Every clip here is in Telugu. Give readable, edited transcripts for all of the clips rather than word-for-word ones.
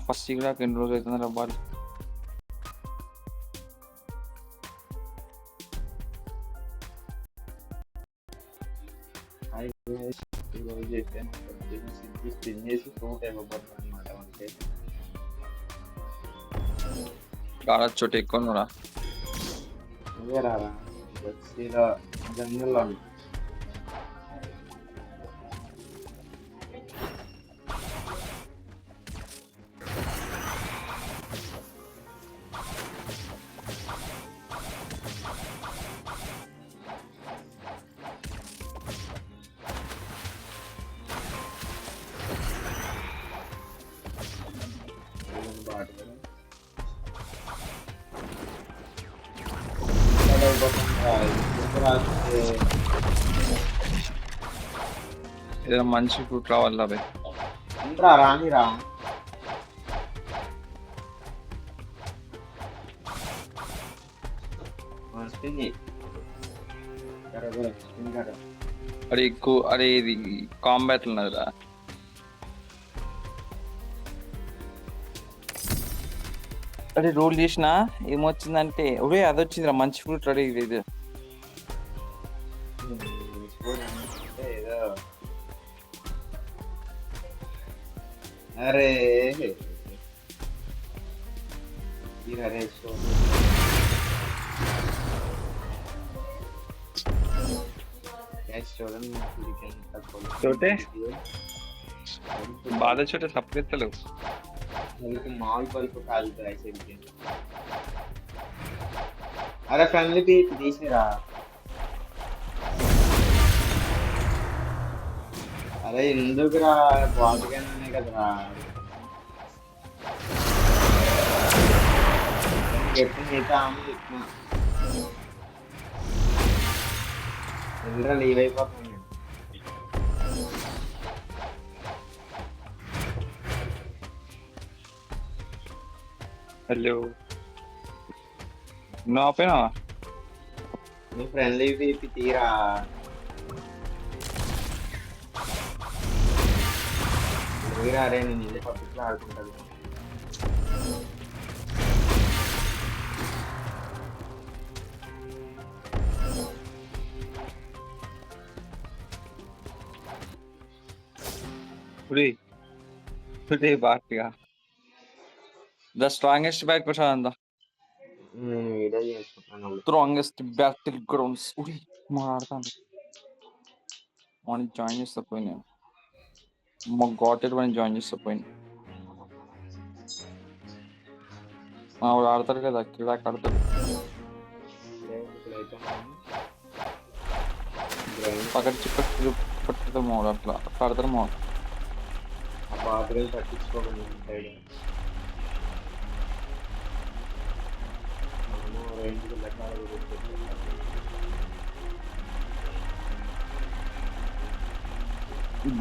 ఫస్ట్ కూడా ఎన్ని రోజులు అవుతుంది అవ్వాలి. స్పిన్ చేసి ఫ్రూట్ ఇవ్వబోతుంది అనమాట మనకి. చోట ఎక్కువ రా అదే రారా బస్సీలో జంగల్లో ఏదైనా మంచి ఫ్రూట్ రావాలా బై. రా రానిరా అది ఎక్కువ అదే ఇది కాంబాట్ ఉన్నదిరా. అదే రోల్ చేసినా ఏమొచ్చిందంటే ఒరే అది వచ్చిందిరా మంచి ఫ్రూట్ రెడీ ఇది. ఏదో అరే అరే చోటే బాధ చోటే సపరేత్తలేవు. మాల్ పలుపు కాదు. అరే ఫ్యామిలీ తీసిరా. అరే ఎందుకురా బాగుగానే కదరా మిగతా చెప్పిన ఎందుకు లీవ్ అయిపోతాను. హలో నువ్వు ఆపేనా నీ ఫ్రెండ్లీ తీరా. అరే నేను ఇదే పబ్లిక్లో ఆడుకుంటాను. బాగా ద స్ట్రాంగెస్ట్ బ్యాక్ ప్రశాంత నేను వీడియో చేసుకుంటాను. స్ట్రాంగెస్ట్ బ్యాటిల్ గ్రౌండ్స్ మాట్లాడతాను. మార్నింగ్ జాయిన్ చేస్తా పోయినా మా గాటెడ్ అని జాయిన్ చేస్తా పోయినా. వాడు ఆడతాడు కదా క్రీడాకి ఆడతాడు. పక్కన చిప్పటి పట్టుతాడు మావాడు అట్లా ఆడతాడు మావాడు. బాత్రూమ్ పట్టించుకోకుండా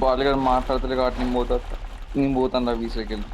బాగా మాట్లాడతాడు కాబట్టి నేను పోతాను రా వీసీకి వెళ్ళి.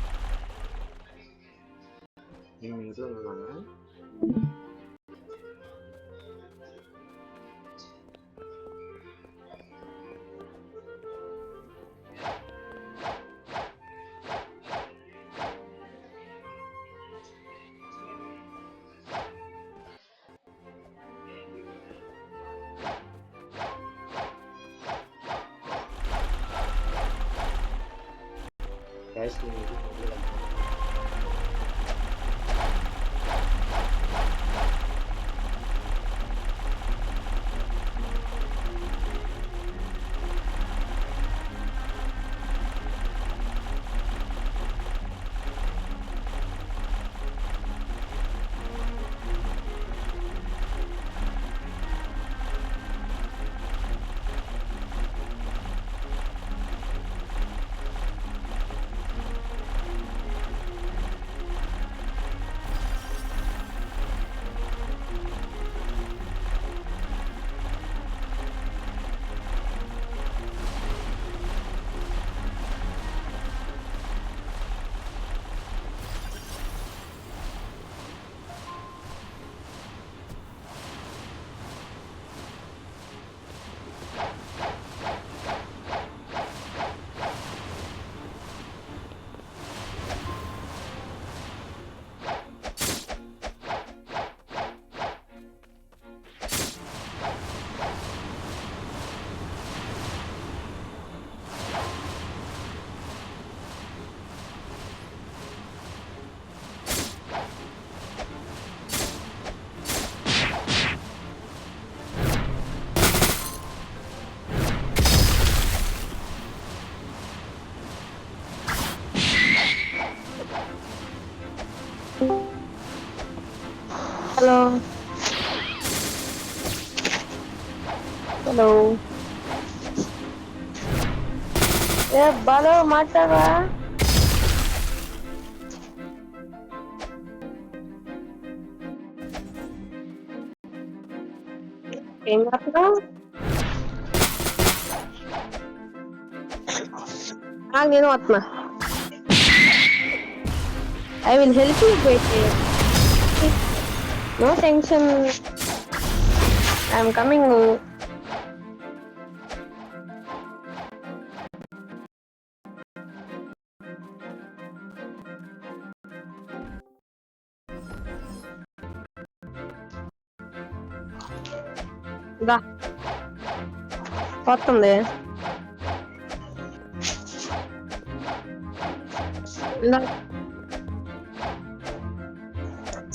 హలో హలో ఏ బాలో మాట్లాడరా ఏం మాట్లాడు నేను వస్తున్నా I will help you no tension I'm coming దా వస్తుంది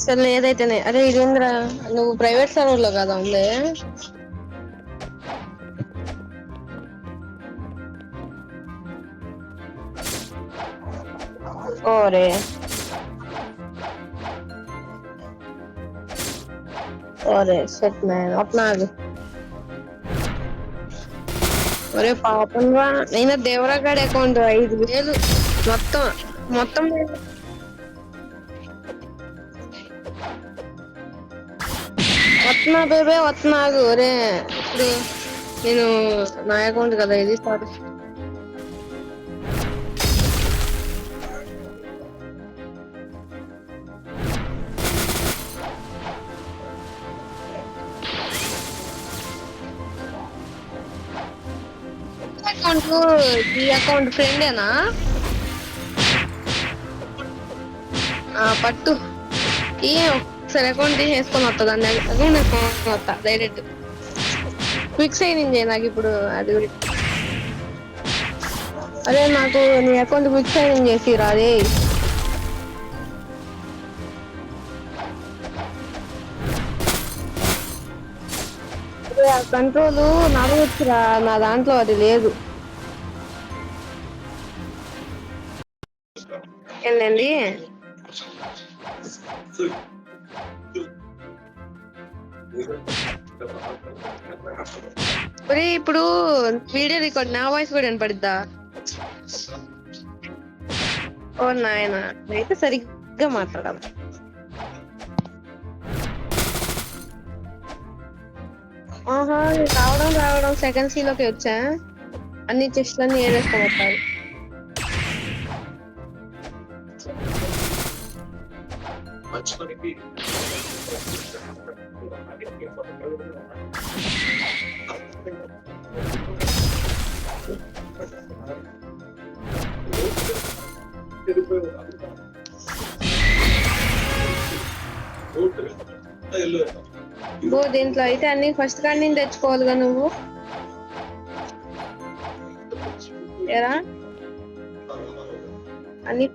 సరే ఏదైతేనే అరే ఇదేంద్రా నువ్వు ప్రైవేట్ సర్వర్ లో కదా ఉంది ఓరే ఓరే సెట్ మ్యాన్ అప్నాగు ఒరే పాపం రా అయినా దేవరాగాడి అకౌంట్ 5,000 మొత్తం మొత్తం వస్తున్నా బేబే వస్తున్నాగు ఒరే ఇప్పుడు నేను నా అకౌంట్ కదా ఇది సారీ అకౌంట్ ఈ అకౌంట్ ఫ్రెండేనా పట్టు ఈ ఒకసారి అకౌంట్ తీసేసుకొని వస్తా దాన్ని అకౌంట్ వేసుకొని వస్తా డైరెక్ట్ క్విక్ సైన్ ఇన్ చేయి నాకు ఇప్పుడు అది అరే నాకు నీ అకౌంట్ క్విక్ సైన్ ఇన్ చేసి రాదే కంట్రోల్ నడవచ్చురా నా దాంట్లో అది లేదు ఏంటండి మరి ఇప్పుడు వీడియో రికార్డ్ నా వాయిస్ కూడా వినపడిద్దా ఓ నాయన అయితే సరిగ్గా మాట్లాడాలి ఆహా రావడం సెకండ్ సీ లోకి వచ్చా అన్ని చెస్ట్లన్నీ ఏరేసుకోబోతారు దీంట్లో అయితే అన్ని ఫస్ట్ కాడి నుంచి తెచ్చుకోవాలిగా నువ్వు ఎరా అన్ని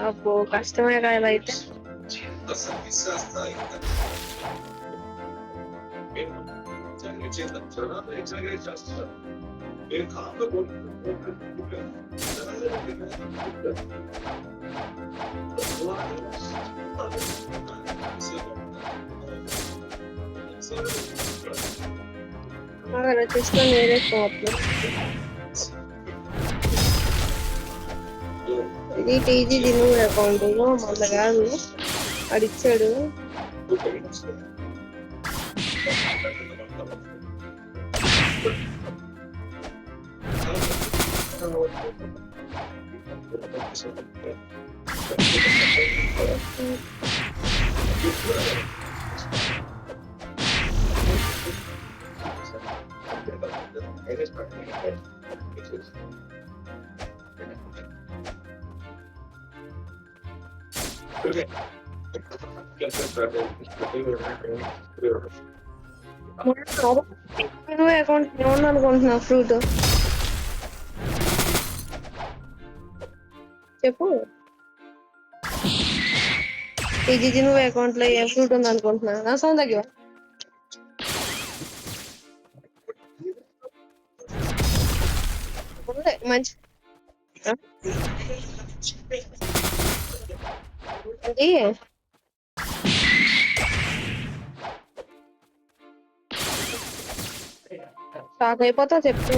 అబ్బో కష్టమే కదా అయితే చెస్ట్ ఏరేసుకోవట్లేదు ఇది టీజీ దిను అకౌంట్ మళ్ళీ కాదు అడిచ్చాడు అకౌంట్ ఏమన్నా అనుకుంటున్నా ఫ్రూట్ చెప్పు టీజీ నువ్వు అకౌంట్ లో ఏ ఫ్రూట్ ఉంది అనుకుంటున్నా నా సౌండ్ దగ్గర మంచి షాక్ అయిపోతా చెప్తే.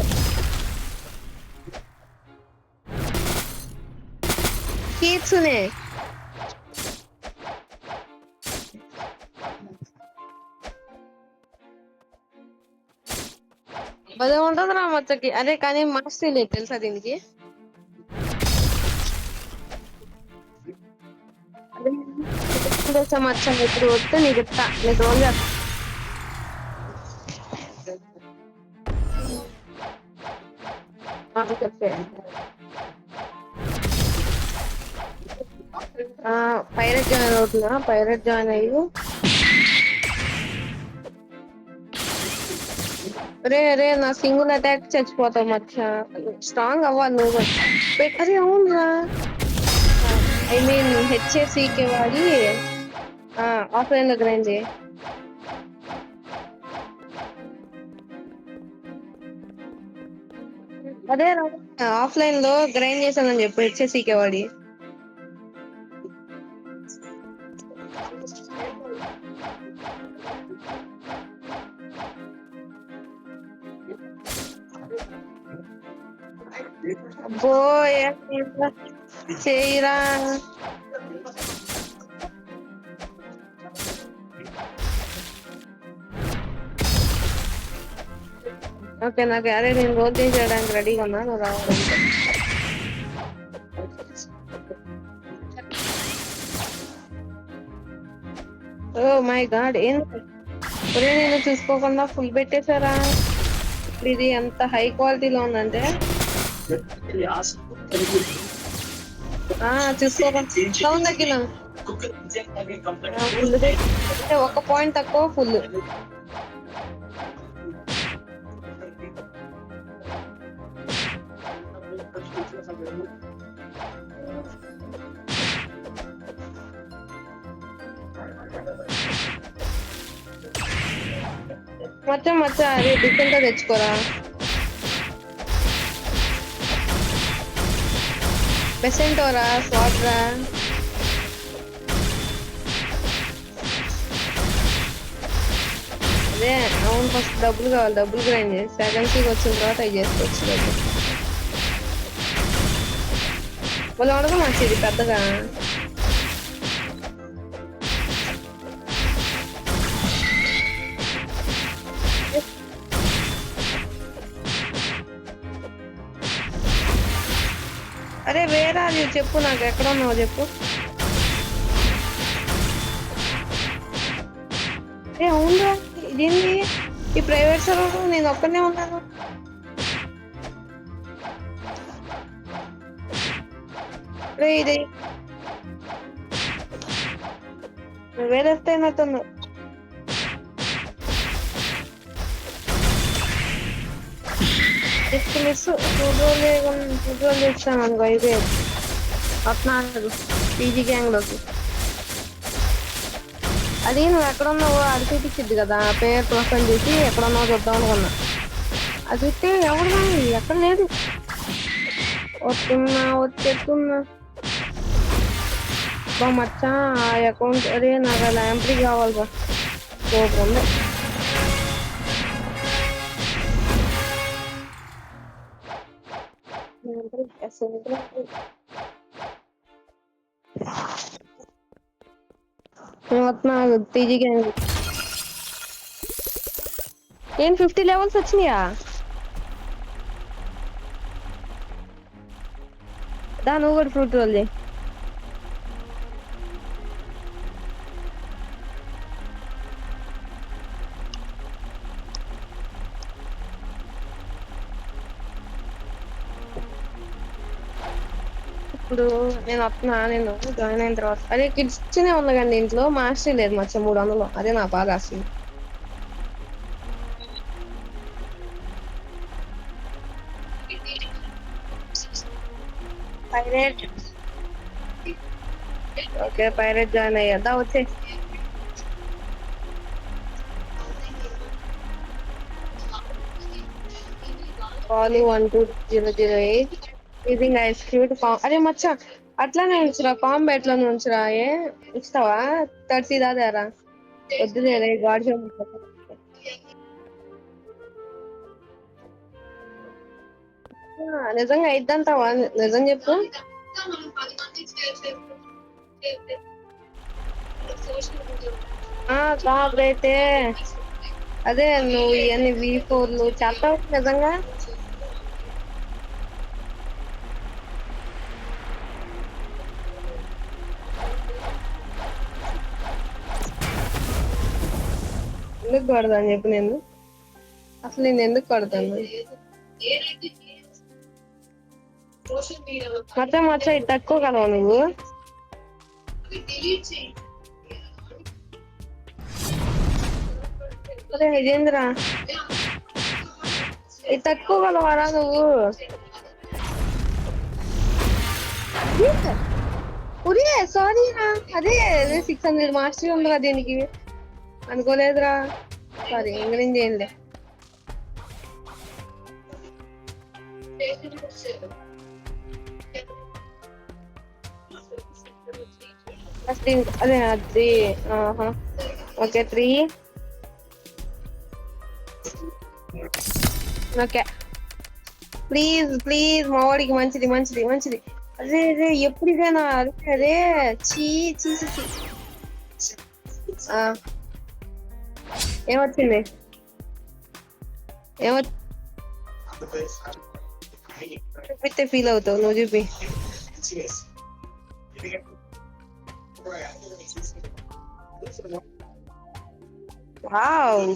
కీట్సునే భలే ఉంటుంది రా మచ్చకి. అదే కానీ మాస్టర్ లేదు తెలుసా దీనికి. అదే మచ్చ ఇప్పుడు వస్తే నీకు ఇస్తా, నీకు రోజు చెప్పే. పైరట్ జాయిన్ అవుతున్నా, పైరట్ జాయిన్ అయ్యి రే రే నా సింగిల్ అటాక్ చచ్చిపోతావు మచ్చ. స్ట్రాంగ్ అవ్వాలి నువ్వు. అరే అవునురా, ఐ మీన్ హెచ్ఏసీకే వాడి ఆఫ్లైన్ లో గ్రైండ్ చేయి. అదే ఆఫ్లైన్ లో గ్రైండ్ చేశానని చెప్పు హెచ్ఏసీకే వాడి. అబ్బో చేయరా. ఓకే నాకు అదే నేను రోజు చేయడానికి రెడీగా ఉన్నా, నువ్వు రావాలంటే. ఓ మై గాడ్ ఏం నేను చూసుకోకుండా ఫుల్ పెట్టేశారా. ఇప్పుడు ఇది ఎంత హై క్వాలిటీలో ఉందంటే చూసుకోకుండా సౌండ్ తగ్గినా ఫుల్ అంటే 1 పాయింట్ తక్కువ ఫుల్. మచ్చ అదే డిఫరెంట్ గా తెచ్చుకోరా. పెసెంటోరా స్వాట్రా. అదే అవును ఫస్ట్ డబ్బులు కావాలి, డబ్బులు గ్రైండ్ చేసి సెకండ్ సీకి వచ్చిన తర్వాత అవి చేసుకోవచ్చు. వాళ్ళు అడగ మంచిది పెద్దగా. అరే వేరే అది చెప్పు, నాకు ఎక్కడ ఉన్నావో చెప్పు. అరే అవునురా, ఇదేంటి ఈ ప్రైవేట్ సర్వర్, నేను ఒక్కనే ఉన్నాను. అరే ఇది వేరే అయినట్టుంది. మిస్ ట్యూటోరియల్ ఇచ్చాను అనుకో అయిపోయేది. వస్తున్నాడు పీజీ గ్యాంగ్ లోకి. అది నువ్వు ఎక్కడున్నావో అది చూపించిద్ది కదా, పేరు ప్రొఫైల్ చూసి ఎక్కడున్నావో చూద్దాం అనుకున్నా. అది చూస్తే ఎవరు కానీ ఎక్కడ లేదు. వచ్చేస్తున్నా బా మచ్చా ఆ అకౌంట్. అరే నాకు ఆ ల్యాంప్రీ కావాలి బా, సూపర్ ఉంది. పీజీ గ్యాంగ్ ఏం 50 లెవెల్స్ వచ్చినాయా? దా నువ్వు కూడా ఫ్రూట్ రోల్ చేయి. ఇప్పుడు నేను వస్తున్నా, నేను జాయిన్ అయిన తర్వాత అదే కిడ్స్నే ఉంది కానీ ఇంట్లో మాస్టర్ లేదు మచ్చ 300. అదే నా బాధ అసలు. పైరేట్ ఓకే పైరేట్ జాయిన్ అయ్యా వచ్చే. కాలీ 12008 యూజింగ్ ఐస్ క్యూట్. అరే మచ్చ అట్లానే ఉంచురా, కాంబాట్ లోనే ఉంచురా. ఇస్తావా 30 దాదారా? వద్దులే గాడ్. నిజంగా అయిద్దంటావా? నిజం చెప్పు. కాకపోతే అదే నువ్వు ఇవన్నీ V4లు చేస్తావు నిజంగా. ఎందుకు కొడతాను చెప్పు నేను? అసలు నేను ఎందుకు కొడతాను? మచ్చ ఇది తక్కువ కదా నువ్వు. అరే ఇదేంద్రా, ఇది తక్కువ కలవారా నువ్వు? ఉరే సారీ రా, అదే 600 మాస్టర్ ఉంది కదా దీనికి, అనుకోలేదురా. సారీ, ఇంక నుంచి ఏంలే. అదే అది ఓకే 3. ఓకే ప్లీజ్ ప్లీజ్ మా వాడికి మంచిది మంచిది మంచిది. అదే అదే ఎప్పుడు ఇదేనా? అదే అదే చీ చీ చీ. ఏమొచ్చింది? చూపిస్తే ఫీల్ అవుతావు నువ్వు, చూపి. వావ్,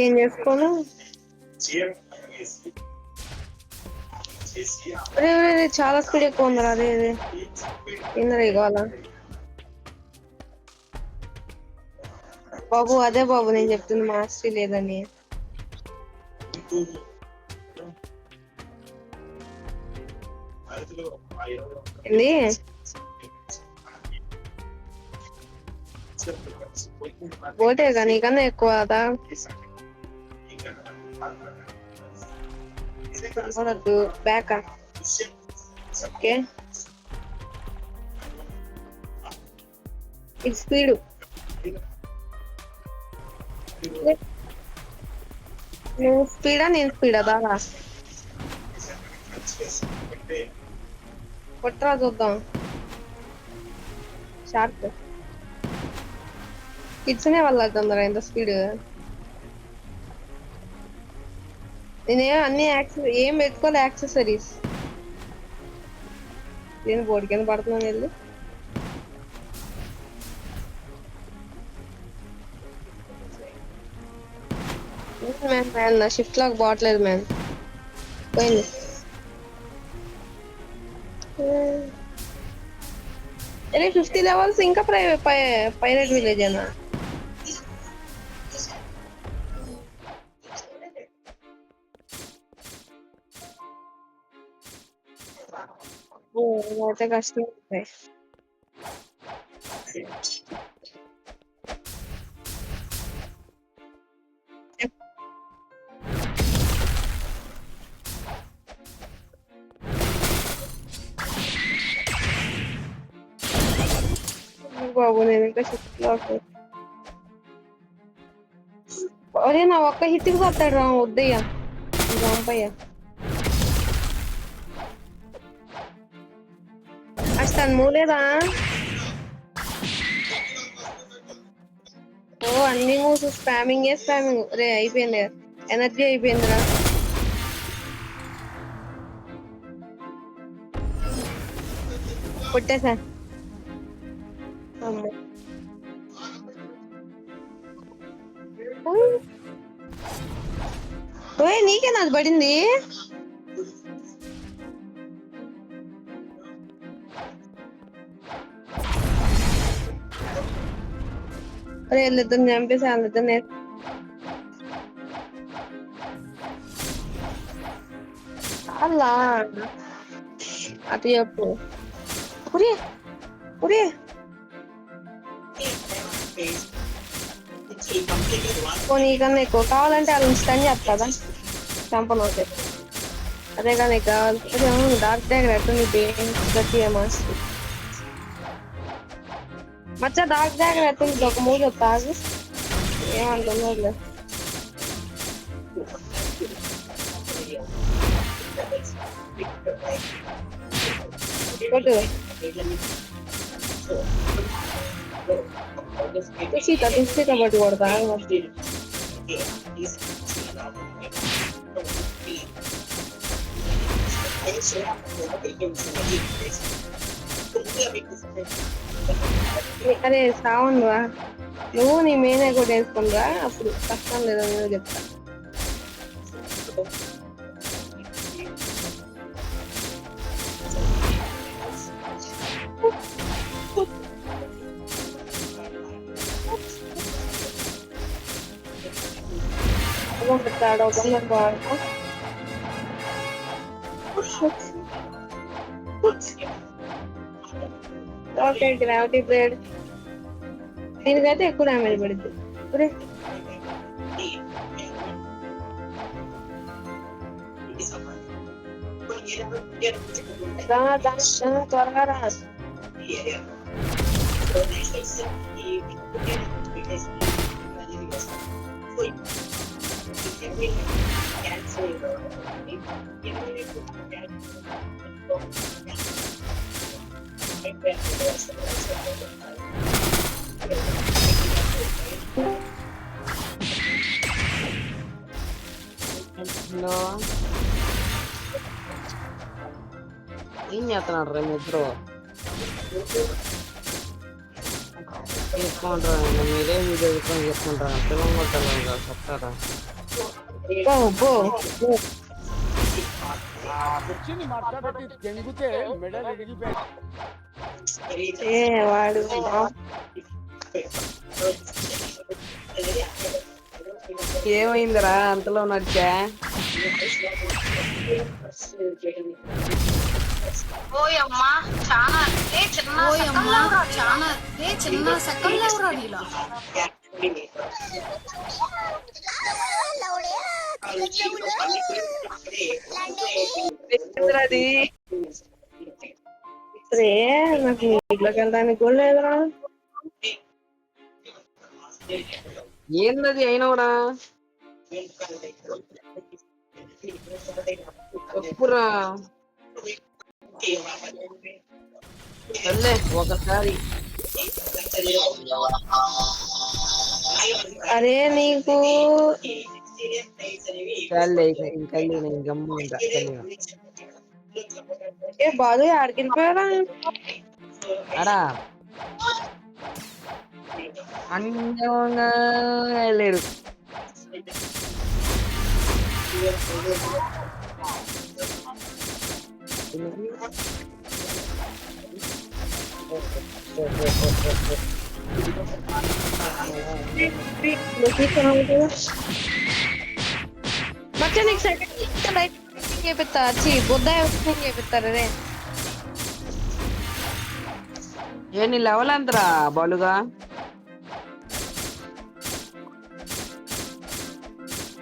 ఏం చేసుకోను. అరే చాలా స్పీడ్ ఎక్కువ ఉందిరా. అదే అదే ఏందరా ఇవాళ బాబు? అదే బాబు నేను చెప్తుంది, మాస్టరీ లేదని. ఏంది? ఓటేగా నీకన్నా ఎక్కువ కదా. Back okay. ఇది స్పీడు. నువ్వు స్పీడా నేను స్పీడా? బాగా కొట్టరా చూద్దాం. షార్ప్ కిడ్స్నే వాళ్ళు తొందర ఎంత స్పీడ్. నేనేం అన్ని ఏం పెట్టుకోలే యాక్సెసరీస్. నేను బోర్డు కింద పడుతున్నాను వెళ్ళి. మ్యాన్ నా షిఫ్ట్ లాగా బాట్లేదు మ్యాన్, పోయింది. అరే 50 లెవెల్స్ ఇంకా పైరేట్ విలేజ్ అన్నా. అయితే కష్టం. బాబు నేను ఇంకా షిఫ్ట్ లో. అరే నా ఒక్క హిట్కి పోతాడు రా, వద్దయ్యా రాంపయ్యా. అసలు మూలేదా? ఓ అన్ని మూవ్స్ స్పామింగ్ స్పామింగ్. రే అయిపోయింది, ఎనర్జీ అయిపోయిందిరా. కొట్టేసా. నీకే నాది పడింది. అరే వీళ్ళిద్దరిని చంపేసి వాళ్ళిద్దరిని అలా అటు చెప్పు. ఉరే ఉరే నీకన్నా ఎక్కువ కావాలంటే వాళ్ళని స్టన్ చేస్తుందా? చంపనవుతే అదే కానీ కావాలి. డార్క్ డాగర్ ఎట్టుంది? గట్టి మాస్టర్ మచ్చ డాక్ జాగ్రత్త ఒక మూడు తాగు ఏమంటుందో కొట్టు తుసి పట్టు కొడతా అరే సావును రా నువ్వు నీ మేనే కూడా వేసుకునిరా అప్పుడు కష్టం లేదా నువ్వు చెప్తా పెట్టాడు ఓకే గ్రావిటీ బ్లేడ్ దీనికైతే ఎక్కువ డ్యామేజ్ పడుతుంది త్వరగా రా హలో ఏం చేస్తున్నాడు రా ఇద్దరు తీసుకుంటారా మీరే వీడియో తీసుకొని చేసుకుంటారా పిల్లలు కొట్టాలి చెప్తారా వాడు ఏమైందిరా అంతలో నచ్చా ఓయమ్మా చాలా చిన్న సెకండ్ లవరాడీలా అది నాకు ఇంట్లోకి వెళ్ళడానికి కూడా లేదురా ఏందది అయినవరా తప్పురా సర్లే ఒకసారి అరే నీకు సర్లే ఇంకా నేను గమ్ము ఏ బాలు ఆడికి వెళ్ళిపోయారా అడా అందంగా వెళ్ళాడు మచ్చ నీకు సెకండ్ చేపిస్తా బుద్ధ చేపిస్తారు రే ఏ నీ లెవెల్ ఎంతరా బాలుగా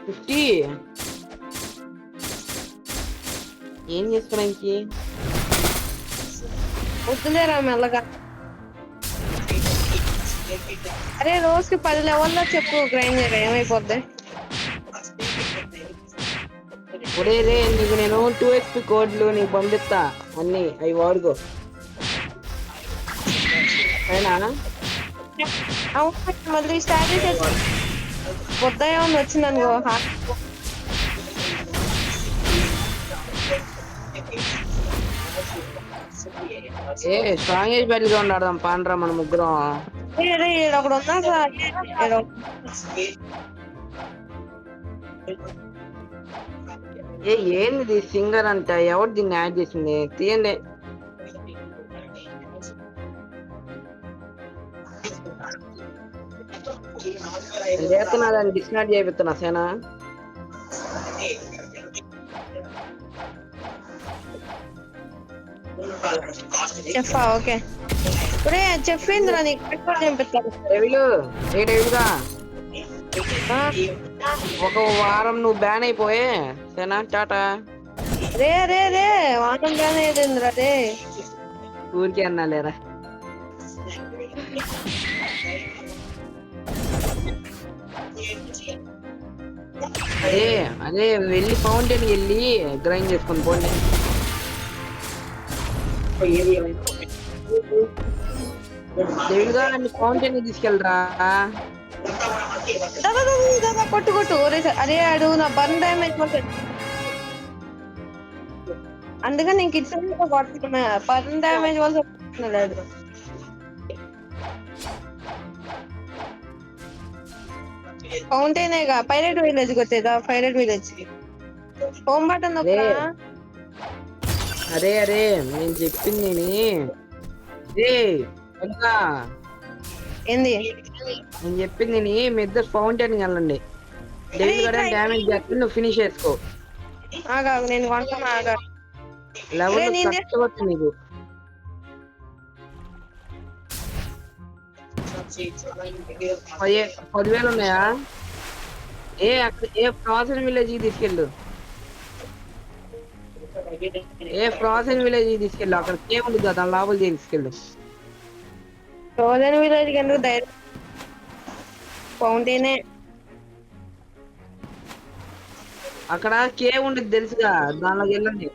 50 ఏం చేస్తున్నా ఇంకి వద్దులేరా మెల్లగా అరే రోజుకి 10 లెవెల్లో చెప్పు గ్రైండర్ ఏమైపోద్ది ఒరే రే నీకు నేను 2xp కోడ్లు నీకు పంపిస్తా అన్ని అవి వాడుకో సరేనా మళ్ళీ స్టార్ట్ చేసి బుద్ధ ఏమన్నా వచ్చిందనుకో a strong age battle ground ఆడదాం పాండ్రా మన ముగ్గురం ఒకడు ఉన్నా సార్ ఏ ఏంది సింగర్ అంట ఎవరు దీన్ని యాడ్ చేసింది తీయండి చేస్తున్నా దాన్ని డిస్కార్డ్ చేపిస్తున్నా సేనా చెప్పా ఓకే ఇప్పుడే చెప్పిందిరా నీకు పెట్టుబడి చంపిస్తాను డెవిలుగా ఒక వారం నువ్వు బ్యాన్ అయిపోయే సేనా టాటా రే రే రే వారం బ్యాన్ అయ్యిందిరా రే ఊరికే అన్నా లేరా అదే అదే వెళ్ళి ఫౌంటైన్ వెళ్ళి గ్రైండ్ చేసుకొని పోండి. దేవుడుగా నన్ను ఫౌంటైన్ తీసుకెళ్ళరా. దాదా కొట్టు కొట్టు. అరే ఆడు నా బర్న్ డ్యామేజ్ అందుకని నేను కిడ్స్ కొట్టుకున్నా. బర్న్ డ్యామేజ్ వల్ల కొట్టుకున్నాడు. ఫౌంటైనేగా పైలట్ విలేజ్ కి వచ్చేదా. పైలట్ విలేజ్ కి హోమ్ బటన్ నొక్కరా. అరే అరే నేను చెప్పింది ఏంది నేను చెప్పింది మీ ఇద్దరు ఫౌంటైన్ వెళ్ళండి. డేవిడ్ గారు డ్యామేజ్ చేస్తే నువ్వు ఫినిష్ చేసుకో. ఆగా నేను వంటనా ఆగా. లెవెల్ కష్టవచ్చు నీకు. 10,000 ఉన్నాయా? ఏ ఫ్రాజన్ విలేజ్ కి తీసుకెళ్ళు. అక్కడ కేవ్ ఉంది కదా దాని లోపల తీసుకెళ్ళు. ఫ్రోజన్ విలేజ్ కి ఎందుకు ధైర్యం. ఫౌంటైనే అక్కడ కేవ్ ఉండదు తెలుసుగా, దానిలోకి వెళ్ళండి.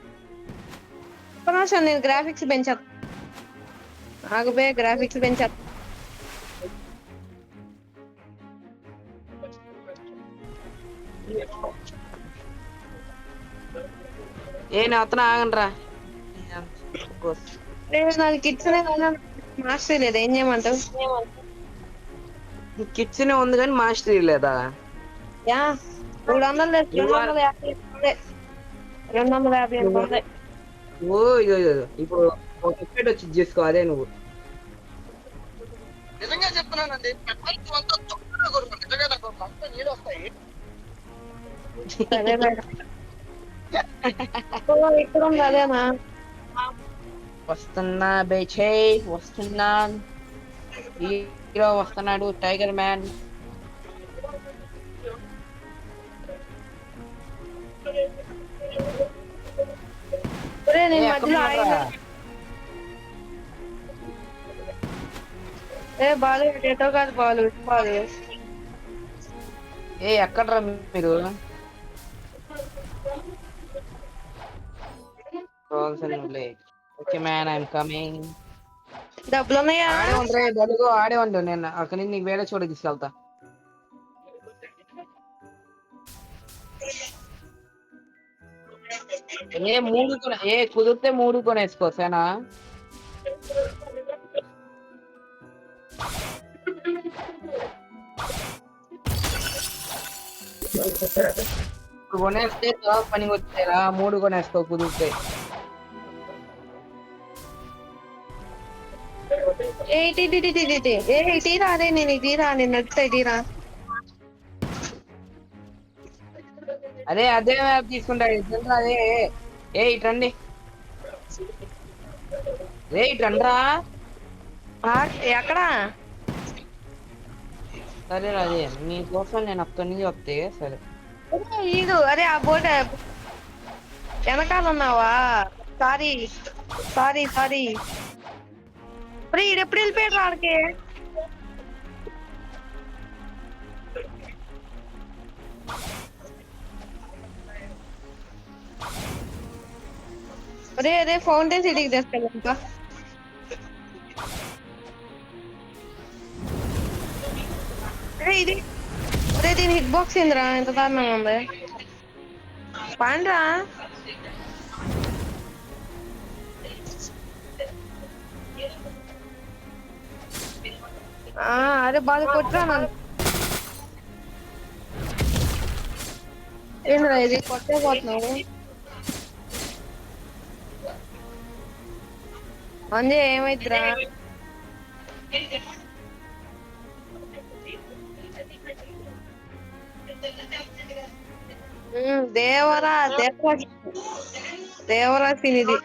నేను గ్రాఫిక్స్ పెంచా. ఆగుబే గ్రాఫిక్స్ పెంచా. అతను ఆగండ్రా. నాకు కిడ్స్ మాస్టర్ లేదా ఏం చేయమంటావు. కిడ్స్ నే ఉంది కానీ మాస్టరీ లేదా. 250 ఓ ఇప్పుడు ఒక ఎఫెక్ట్ వచ్చి చేసుకో. అదే నువ్వు నిజంగా చెప్తున్నానండి. ఇక్కడ ఉంది అదేనా. వస్తున్నా బేచే వస్తున్నా. హీరో వస్తున్నాడు. Tiger man. నేను మధ్యలో బాలు ఎటో కాదు బాలు బాలు. ఎక్కడ్రా మీరు. Okay man I'm coming. డబ్బులు ఉన్నాయా. ఆడే ఉండు నేను అక్కడి నుంచి నీకు వేరే చోట తీసుకెళ్తా. కుదిరితే 3 కొనేసుకో సేనా. కొనేస్తే తర్వాత పని వచ్చేరా. 3 కొనేసుకో కుదిరితే. తీరా అదే నేను తీరా నేను నడుతా తీరా. అదే మ్యాప్ తీసుకుంటాడు. అదే ఇటండి. ఇటండ్రా. ఎక్కడా. సరే అదే మీకోసం నేను అక్కడి నుంచి వస్తే సరే. ఈడు అరే ఆ బోట్ వెనకాల ఉన్నావా. సారీ ఈడెప్పుడు వెళ్ళిపోయాడు ఆడికి. అదే ఫౌంటైన్ సిటీకి తెస్తాను ఇంకా. ఇది దీని హిట్ బాక్స్ ఏందిరా ఎంత దారుణంగా ఉంది. పాండ్రా అరే బాగా కొట్టరా నన్ను. ఏంద్రా ఇది కొట్టేపోతున్నావు. అంజే ఏమైద్దిరా. దేవరాశిని ఇది.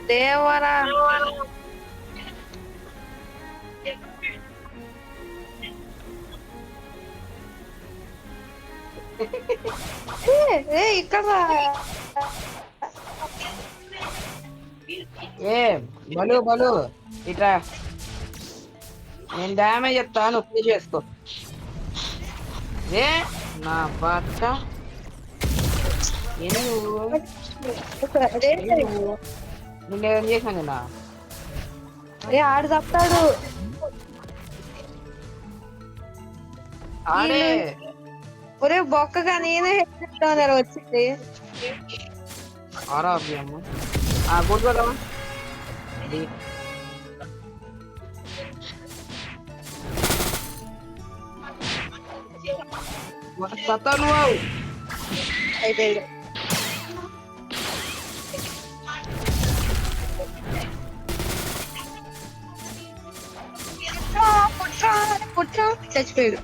దేవరా ఇక్కడ ఏ బలు బలు ఇట్రా, నేను డ్యామేజ్ చెప్తాను, ప్లే చేసుకో. ఏ నా పక్క అదే నేనేం చేశాను నా అరే ఆడు తప్పాడు. ఆడే ఒరే బొక్కగా నేనే హెడ్ వచ్చింది. ఆరాబ్యమ్మ కొట్టుకోదామా సత్తా నువ్వు అయిపోయింది. చచ్చిపోయాడు,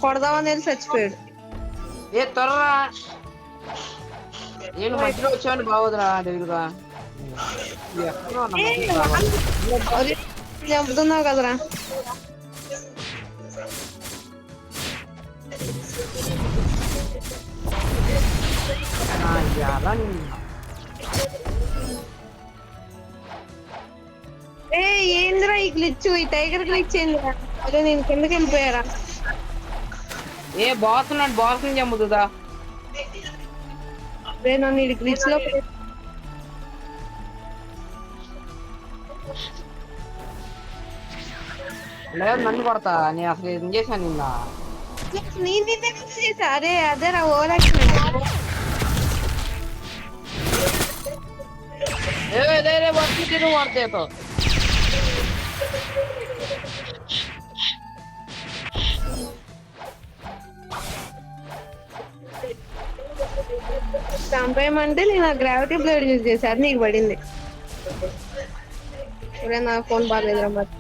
కొడదామని వెళ్ళి చచ్చిపోయాడు. ఏ త్వరరా, నేను మధ్యలో వచ్చాను బాగోదురా దగ్గరగా. చంపుతున్నావు కదరా. ఏ ఏందిరా ఈ గ్లిచ్, ఈ టైగర్ గ్లిచ్ ఏందిరా? అదే నేను కిందకి వెళ్ళిపోయారా? ఏ బాస్ ఉన్నాడు, బాస్ ని చంపుతుందా? అదే నన్ను ఈ గ్లిచ్ లో లేదు నన్ను కొడతా, నేను అసలు ఏం చేశాను నిన్న. నేను చేసా. అరే అదేరా ఓవరాక్షన్. వచ్చి నువ్వు వాడితే చంపేయమంటే నేను ఆ గ్రావిటీ బ్లేడ్ యూజ్ చేశారు, నీకు పడింది. ఒరే నా ఫోన్ బాగాలేదురా మరి.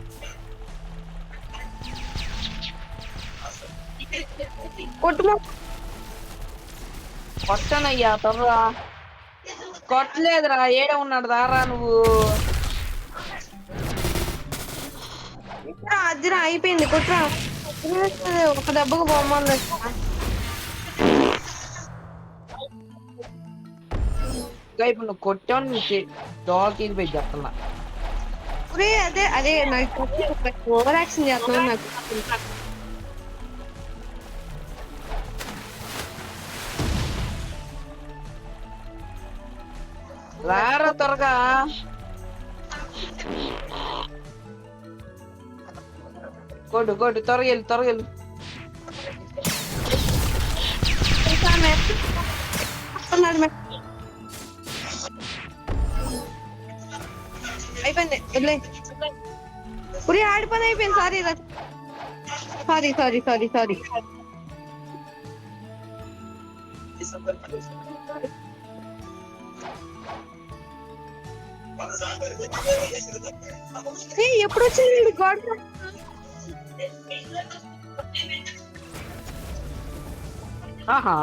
కొట్టుమో కొట్టనయ్యా త్వరరా. కొట్టలేదురా, ఏడే ఉన్నాడు దారా నువ్వు. అదిరా అయిపోయింది, కొట్టురా. ఒక దెబ్బకు బొమ్మలు ఇప్పుడు నువ్వు కొట్టావు, నీకు డాల్కి పోయి చెప్తున్నా. అదే అదే నాకు ఓవర్ యాక్షన్ చేస్తున్నాను. నాకు రారా త్వరగా. కొట్టు కొట్టు త్వరగా వెళ్ళు, త్వరగా వెళ్ళు. అయిపోయింది వదిలే. ఉరి ఆడి పని అయిపోయింది. Sorry sorry sorry sorry sorry. ఎప్పుడు వచ్చింది గాడ్? ఆహా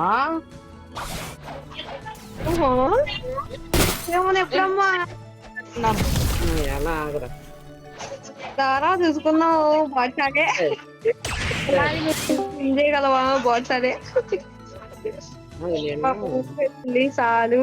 ఏమో ఎప్పుడమ్మా ఎలా ఆగరా. దారా చూసుకున్నావు బాడ్సాడే చేయగలవా? బాడ్సాడే చాలు.